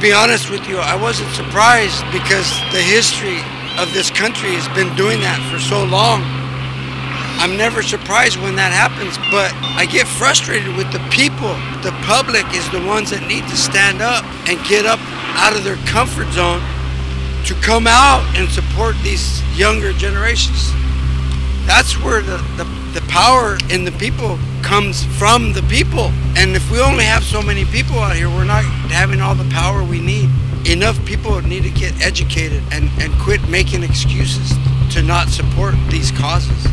be honest with you, I wasn't surprised because the history of this country has been doing that for so long. I'm never surprised when that happens, but I get frustrated with the people. The public is the ones that need to stand up and get up out of their comfort zone to come out and support these younger generations. That's where the power in the people comes from the people. And if we only have so many people out here, we're not having all the power we need. Enough people need to get educated and quit making excuses to not support these causes.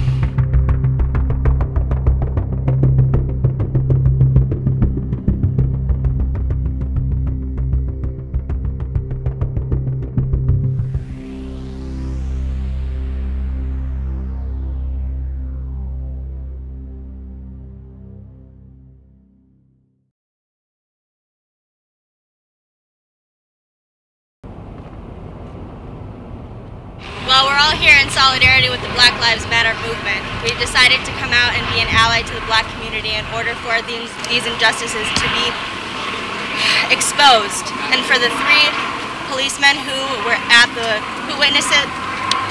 Well, we're all here in solidarity with the Black Lives Matter movement. We've decided to come out and be an ally to the Black community in order for these injustices to be exposed, and for the 3 policemen who witnessed it,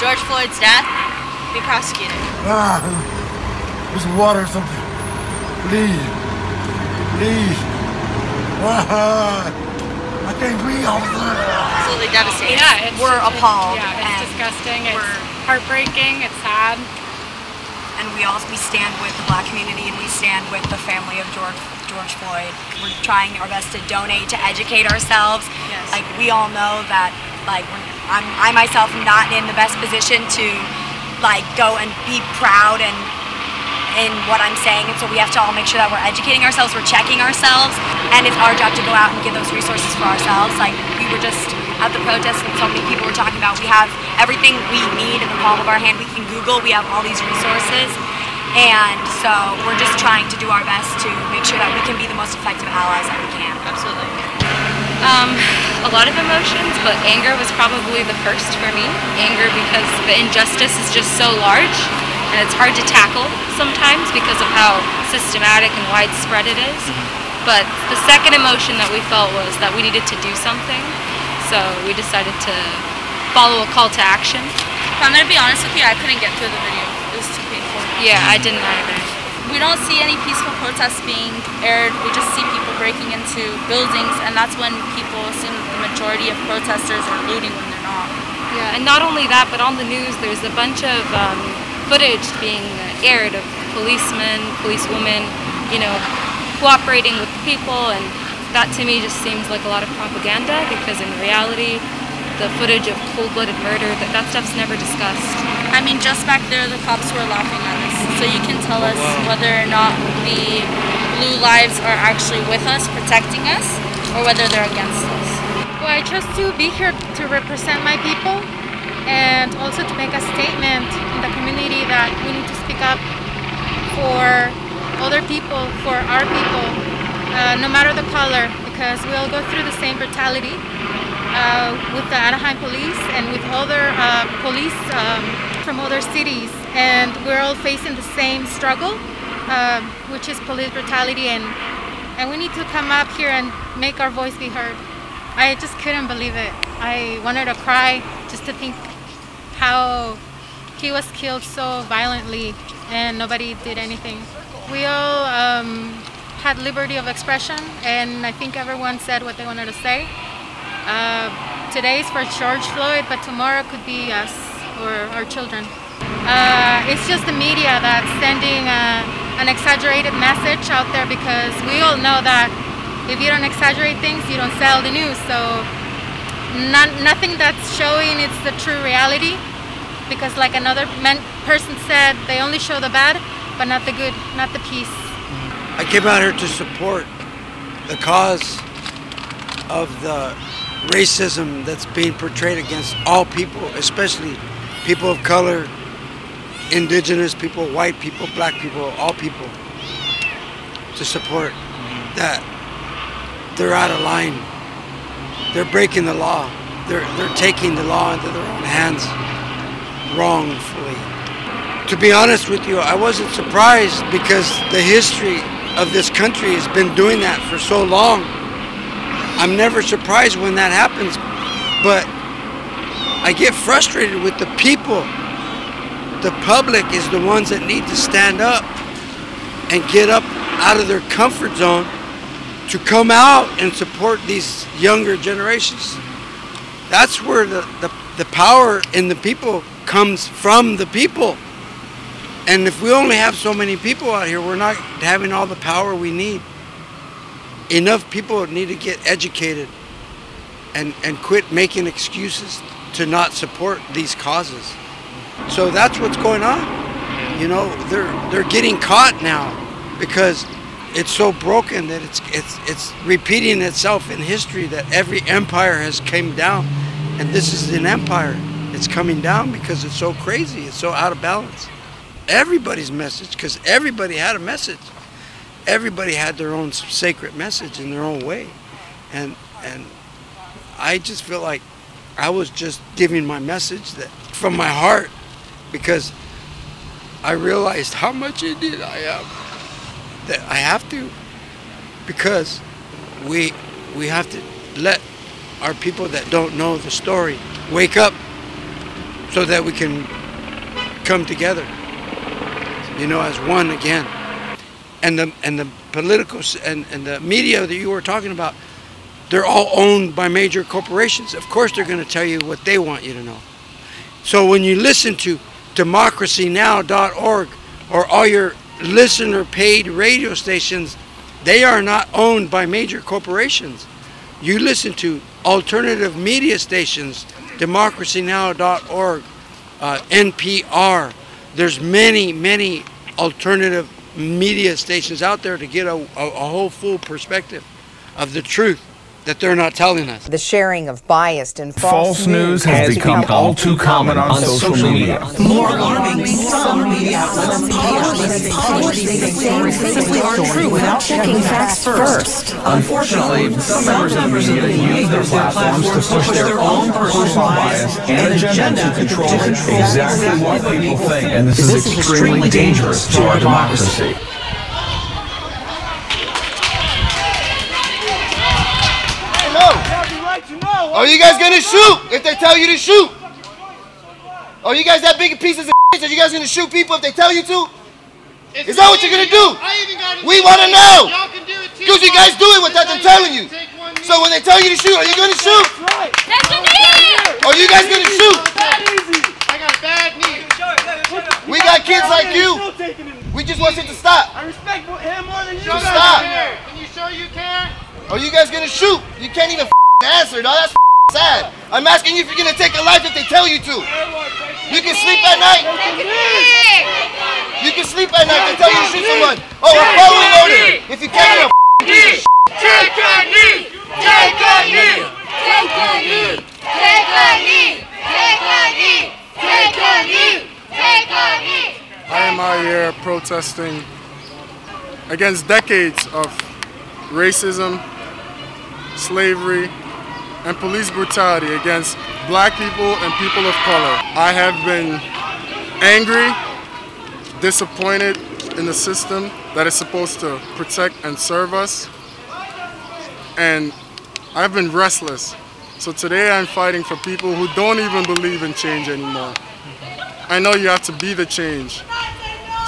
George Floyd's death, be prosecuted. There's water or something. Please. Please. I can't breathe, officer. Absolutely devastating. Yeah, we're appalled. Yeah, it's disgusting. It's heartbreaking. It's sad. And we stand with the Black community, and we stand with the family of George Floyd. We're trying our best to donate, to educate ourselves. Yes. Like, we all know that, like, I myself am not in the best position to, like, go and be proud and in what I'm saying, and so we have to all make sure that we're educating ourselves, we're checking ourselves, and it's our job to go out and get those resources for ourselves. Like, we were just at the protest and so many people were talking about, we have everything we need in the palm of our hand. We can Google, we have all these resources, and so we're just trying to do our best to make sure that we can be the most effective allies that we can. Absolutely. A lot of emotions, but anger was probably the first for me. Anger because the injustice is just so large. And it's hard to tackle sometimes because of how systematic and widespread it is. But the second emotion that we felt was that we needed to do something. So we decided to follow a call to action. If I'm going to be honest with you, I couldn't get through the video. It was too painful. Yeah, I didn't either. We don't see any peaceful protests being aired. We just see people breaking into buildings, and that's when people assume that the majority of protesters are looting when they're not. Yeah, and not only that, but on the news there's a bunch of footage being aired of policemen, policewomen, cooperating with the people, and that to me just seems like a lot of propaganda, because in reality, the footage of cold-blooded murder, that stuff's never discussed. I mean, just back there, the cops were laughing at us, so you can tell us whether or not the blue lives are actually with us, protecting us, or whether they're against us. Well, I chose to be here to represent my people, and also to make a statement in the community that we need to speak up for other people, for our people, no matter the color, because we all go through the same brutality with the Anaheim police and with other police from other cities, and we're all facing the same struggle, which is police brutality, and we need to come up here and make our voice be heard. I just couldn't believe it. I wanted to cry just to think how he was killed so violently and nobody did anything. We all had liberty of expression, and I think everyone said what they wanted to say. Today's for George Floyd, but tomorrow could be us or our children. It's just the media that's sending an exaggerated message out there, because we all know that if you don't exaggerate things, you don't sell the news. So nothing that's showing it's the true reality, because like another person said, they only show the bad, but not the good, not the peace. I came out here to support the cause of the racism that's being portrayed against all people, especially people of color, indigenous people, white people, black people, all people, to support that they're out of line. They're breaking the law. They're taking the law into their own hands wrongfully. To be honest with you, I wasn't surprised because the history of this country has been doing that for so long. I'm never surprised when that happens, but I get frustrated with the people. The public is the ones that need to stand up and get up out of their comfort zone to come out and support these younger generations. That's where the power in the people comes from, the people. And if we only have so many people out here, we're not having all the power we need. Enough people need to get educated and quit making excuses to not support these causes. So that's what's going on. You know, they're getting caught now because it's so broken that it's repeating itself in history, that every empire has came down, and this is an empire. It's coming down because it's so crazy, it's so out of balance. Everybody's message, because everybody had a message. Everybody had their own sacred message in their own way, and I just feel like I was just giving my message that from my heart, because I realized how much Indian I am, that I have to, because we have to let our people that don't know the story wake up so that we can come together, you know, as one again. And the political and the media that you were talking about, they're all owned by major corporations. Of course they're going to tell you what they want you to know. So when you listen to democracynow.org or all your listener paid radio stations, they are not owned by major corporations. You listen to alternative media stations, democracynow.org, NPR. There's many alternative media stations out there to get a whole full perspective of the truth that they're not telling us. The sharing of biased and false news has become all too common on social media. More alarming, some media outlets publish things they simply aren't true without checking facts first. Unfortunately, some members of the media use their platforms to push their own personal bias and agenda to control exactly what people think, and this is extremely dangerous to our democracy. Are you guys gonna shoot if they tell you to shoot? Are you guys that big pieces of shit that you guys gonna shoot people if they tell you to? Is that what you're gonna do? We wanna know. Because you guys do it without them telling you. So when they tell you to shoot, are you gonna shoot? Are you guys gonna shoot? I got a bad knee. We got kids like you. We just want it to stop. I respect him more than you. Stop. Can you show you care? Are you guys gonna shoot? You can't even answer, dog. That's sad. I'm asking you if you're gonna take a life if they tell you to. You can sleep at night. You can sleep at night. They tell you to shoot someone. Oh, we're following order. If you can't, Take a knee. Take a knee. Take a knee. Take a knee. Take a knee. Take a knee. Take a knee. I am out here protesting against decades of racism, slavery, and police brutality against black people and people of color. I have been angry, disappointed in the system that is supposed to protect and serve us, and I've been restless. So today I'm fighting for people who don't even believe in change anymore. I know you have to be the change.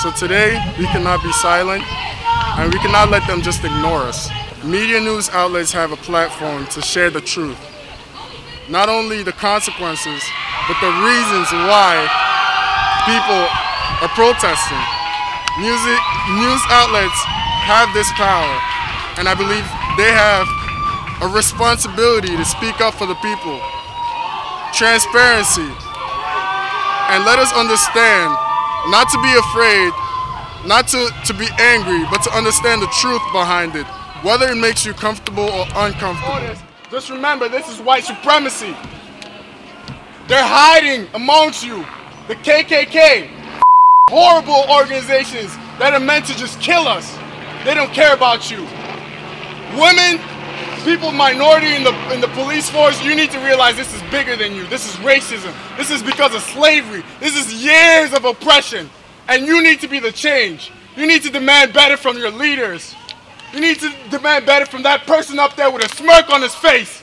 So today we cannot be silent, and we cannot let them just ignore us. Media news outlets have a platform to share the truth. Not only the consequences, but the reasons why people are protesting. News outlets have this power, and I believe they have a responsibility to speak up for the people. Transparency. And let us understand, not to be afraid, not to be angry, but to understand the truth behind it. Whether it makes you comfortable or uncomfortable. Just remember, this is white supremacy. They're hiding amongst you. The KKK, horrible organizations that are meant to just kill us. They don't care about you. Women, people minority in the police force, you need to realize this is bigger than you. This is racism. This is because of slavery. This is years of oppression. And you need to be the change. You need to demand better from your leaders. We need to demand better from that person up there with a smirk on his face.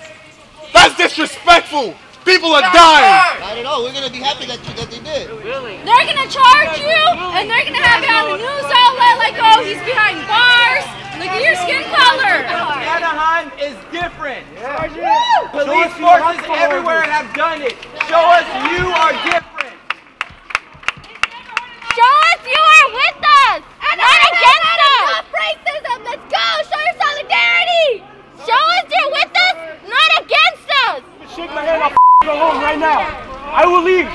That's disrespectful. People are dying. Not at all. We're gonna be happy that they did. Really? They're gonna charge you, and they're gonna have it on the news outlet like, oh, he's behind bars. Look at your skin color. Anaheim is different. Police forces everywhere have done it. Show us you are different. Show us you are with us, not against us. Stop racism. Let's go. Show your solidarity. Show us you're with us, not against us. Shake my hand. I'll go home right now. I will leave.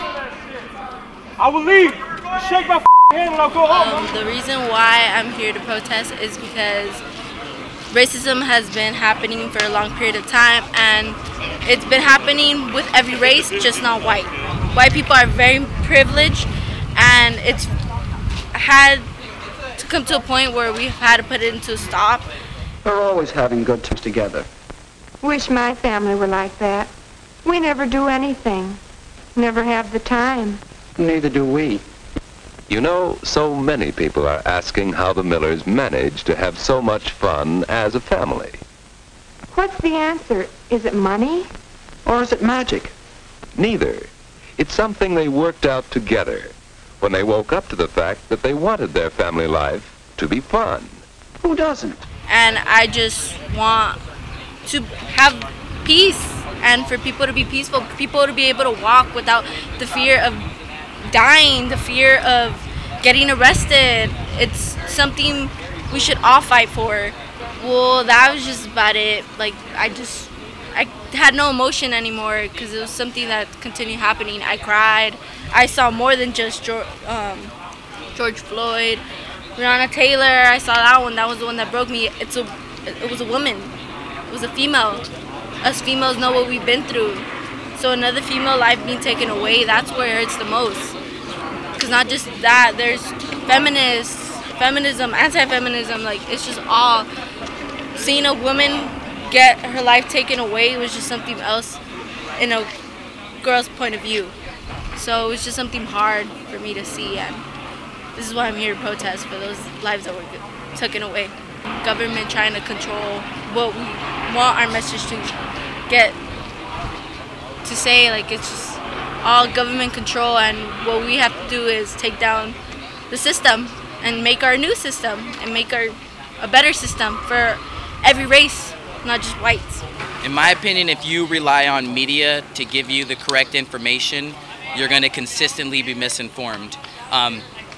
I will leave. Shake my hand and I'll go home. The reason why I'm here to protest is because racism has been happening for a long period of time, and it's been happening with every race, just not white. White people are very privileged, and it's had to come to a point where we've had to put it into a stop. We're always having good times together. Wish my family were like that. We never do anything. Never have the time. Neither do we. You know, so many people are asking how the Millers manage to have so much fun as a family. What's the answer? Is it money? Or is it magic? Neither. It's something they worked out together when they woke up to the fact that they wanted their family life to be fun. Who doesn't? And I just want to have peace, and for people to be peaceful, people to be able to walk without the fear of dying, the fear of getting arrested. It's something we should all fight for. Well, that was just about it. Like, I had no emotion anymore because it was something that continued happening. I cried. I saw more than just George Floyd. Breonna Taylor, I saw that one. That was the one that broke me. It was a woman. It was a female. Us females know what we've been through. So another female life being taken away, that's where it hurts the most. Because not just that, there's feminism, anti-feminism, like it's just all. Seeing a woman get her life taken away was just something else in a girl's point of view. So it was just something hard for me to see, and this is why I'm here to protest for those lives that were taken away. Government trying to control what we want our message to get to say, like it's just all government control, and what we have to do is take down the system and make our new system and make a better system for every race, not just whites. In my opinion, if you rely on media to give you the correct information, you're going to consistently be misinformed.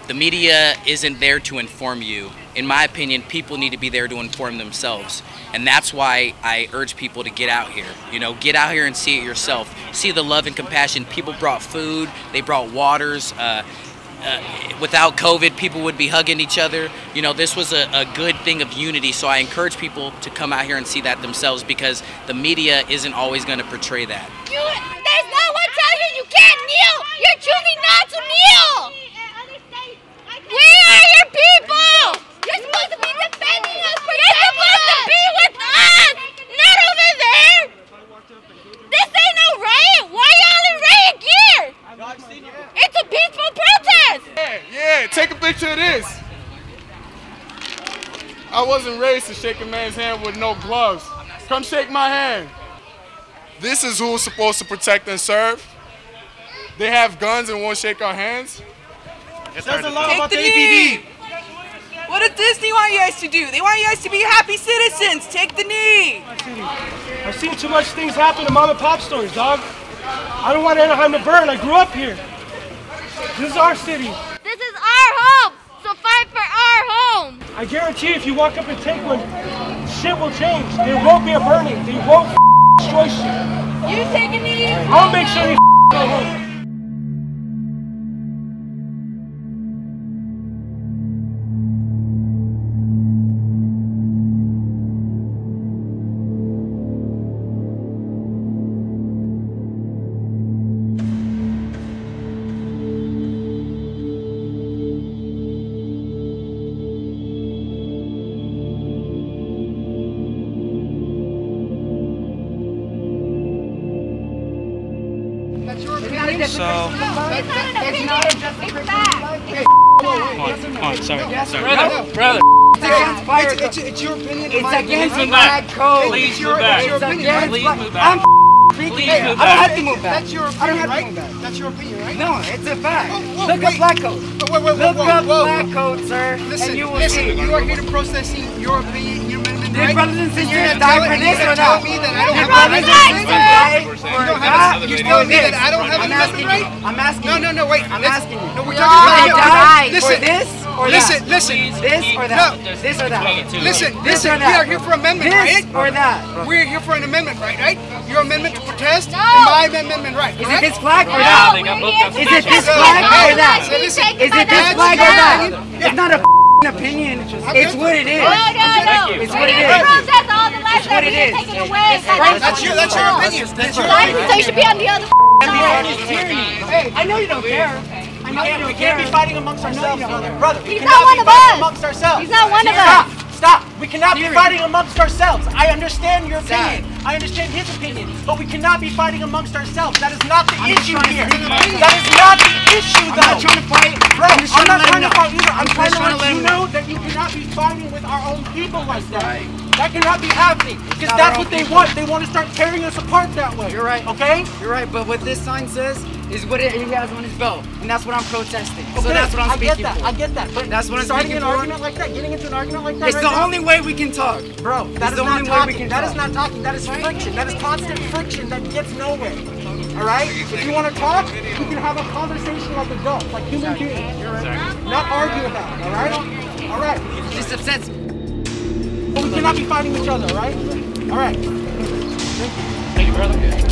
The media isn't there to inform you. In my opinion, people need to be there to inform themselves. And that's why I urge people to get out here. You know, get out here and see it yourself. See the love and compassion. People brought food, they brought waters. Without COVID, people would be hugging each other. You know, this was a good thing of unity. So I encourage people to come out here and see that themselves, because the media isn't always going to portray that. There's no one telling you you can't kneel. You're choosing not to kneel. We are your people! You're supposed to be defending us, protecting us! You're supposed to be with us! Not over there! This ain't no riot! Why y'all in riot gear? It's a peaceful protest! Yeah, take a picture of this. I wasn't raised to shake a man's hand with no gloves. Come shake my hand. This is who's supposed to protect and serve. They have guns and won't shake our hands. Says a lot about the APD. What does Disney want you guys to do? They want you guys to be happy citizens. Take the knee. I've seen too much things happen in mom and pop stores, dog. I don't want Anaheim to burn. I grew up here. This is our city. This is our home, so fight for our home. I guarantee if you walk up and take one, shit will change. There won't be a burning. They won't destroy shit. You take a knee. I'll make sure they go home. So, sorry. Brother. It's your opinion. It's against flag code. Please move back. Please move back. I'm speaking. I don't have to move back. That's your opinion, right? That's your opinion, right? No, it's a fact. Look up flag code. Look up flag code, sir, and you will see. You are here to protesting your opinion, your amendment, right? Did brothers and sisters You're die for this or not? me that I don't Did have brothers and sisters die for that? You're telling me that I don't have an amendment, right? I'm asking you. No, wait. I'm asking you. No, we're talking about for this or that? Listen. This or that? This or that? Listen. This or We that? are here for amendment, This right? or that? We're here for an amendment, right? Your amendment to protest and my amendment, right? Is it this flag or that? Is it this flag or that? Is it this flag or that? It's not a opinion. It's what it is. No. It's what it is. Protest all the lives that we is. taken away. That's your opinion. That's your So you should be on the other Hey, I know you don't care. We can't be fighting amongst ourselves, brother. We He's cannot not one be of fighting us. amongst ourselves. He's not one of us. Stop. We cannot be fighting amongst ourselves. I understand your opinion. I understand his opinion. But we cannot be fighting amongst ourselves. That is not the issue here. That is not the issue, though. I'm not trying to fight. Bro, I'm not trying to fight either. I'm trying to let you know that you cannot be fighting with our own people like that. That cannot be happening. Because that's what they want. They want to start tearing us apart that way. You're right. Okay? You're right, but what this sign says is what he has on his belt. And that's what I'm protesting. Okay, So that's what I'm speaking for. I get that. But that's what I'm starting speaking an for. argument like that, getting into an argument like that It's the only way we can talk. Bro, that is the not only way we talking. can That talk. is not talking. That is friction. That is constant friction that gets nowhere. Alright? If you want to talk, we can have a conversation like adults, like human beings. Not argue about it, alright? Alright. Just upsets me. But we cannot be fighting each other, alright? Alright. Thank you, brother.